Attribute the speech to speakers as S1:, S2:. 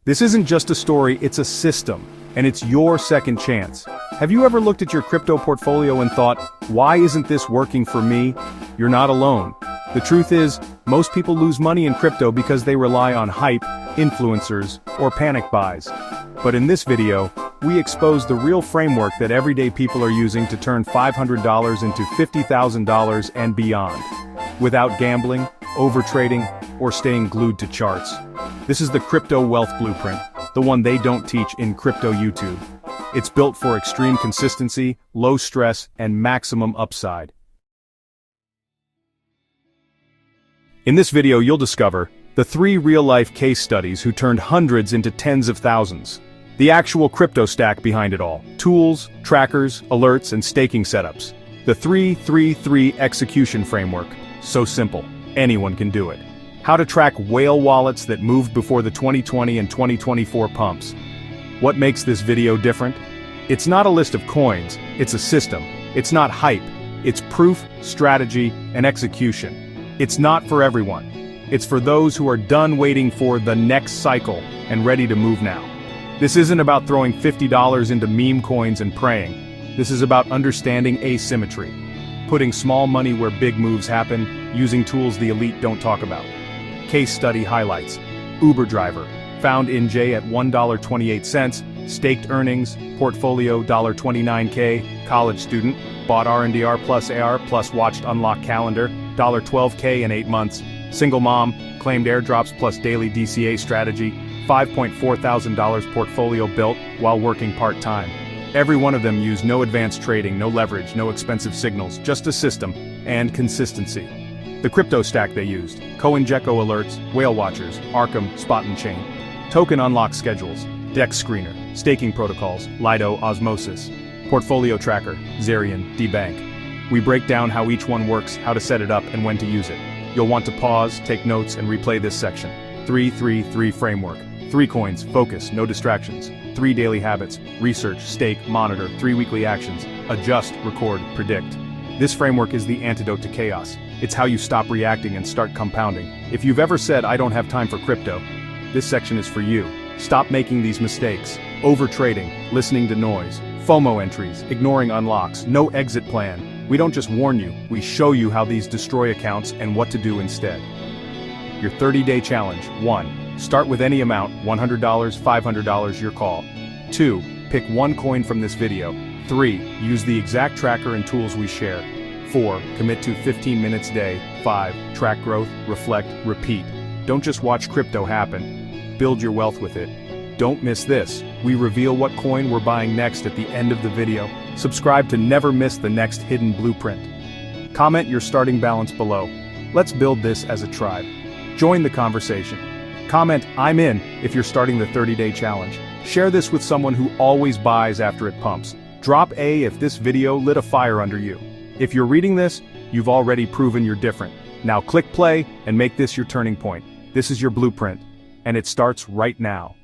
S1: This isn't just a story, it's a system, and it's your second chance. Have you ever looked at your crypto portfolio and thought, why isn't this working for me? You're not alone. The truth is, most people lose money in crypto because they rely on hype, influencers, or panic buys. But in this video, we expose the real framework that everyday people are using to turn $500 into $50,000 and beyond, without gambling, overtrading, or staying glued to charts. This is the crypto wealth blueprint, the one they don't teach in crypto YouTube. It's built for extreme consistency, low stress, and maximum upside. In this video you'll discover the 3 real-life case studies who turned hundreds into tens of thousands. The actual crypto stack behind it all. Tools, trackers, alerts, and staking setups. The 3-3-3 execution framework. So simple, anyone can do it. How to track whale wallets that moved before the 2020 and 2024 pumps. What makes this video different? It's not a list of coins, it's a system. It's not hype, it's proof, strategy, and execution. It's not for everyone. It's for those who are done waiting for the next cycle and ready to move now. This isn't about throwing $50 into meme coins and praying. This is about understanding asymmetry. Putting small money where big moves happen, using tools the elite don't talk about. Case study highlights. Uber driver, found in J at $1.28, staked earnings, portfolio $29K, college student, bought R&DR plus AR plus watched unlock calendar, $12K in 8 months, single mom, claimed airdrops plus daily DCA strategy, $5,400 portfolio built while working part-time. Every one of them used no advanced trading, no leverage, no expensive signals, just a system and consistency. The crypto stack they used: CoinGecko alerts, whale watchers, Arkham, spot and chain, token unlock schedules, DEX screener, staking protocols, Lido, Osmosis, portfolio tracker, Zerion, DBank. We break down how each one works, how to set it up, and when to use it. You'll want to pause, take notes, and replay this section. 3-3-3 framework. 3 coins, focus, no distractions. 3 daily habits, research, stake, monitor. 3 weekly actions, adjust, record, predict. This framework is the antidote to chaos. It's how you stop reacting and start compounding. If you've ever said, I don't have time for crypto, this section is for you. Stop making these mistakes. Overtrading, listening to noise, FOMO entries, ignoring unlocks, no exit plan. We don't just warn you, we show you how these destroy accounts and what to do instead. Your 30-day challenge. 1. Start with any amount, $100, $500, your call. 2. Pick 1 coin from this video. 3. Use the exact tracker and tools we share. 4. Commit to 15 minutes a day. 5. Track growth, reflect, repeat. Don't just watch crypto happen. Build your wealth with it. Don't miss this. We reveal what coin we're buying next at the end of the video. Subscribe to never miss the next hidden blueprint. Comment your starting balance below. Let's build this as a tribe. Join the conversation. Comment, I'm in, if you're starting the 30-day challenge. Share this with someone who always buys after it pumps. Drop A if this video lit a fire under you. If you're reading this, you've already proven you're different. Now click play and make this your turning point. This is your blueprint, and it starts right now.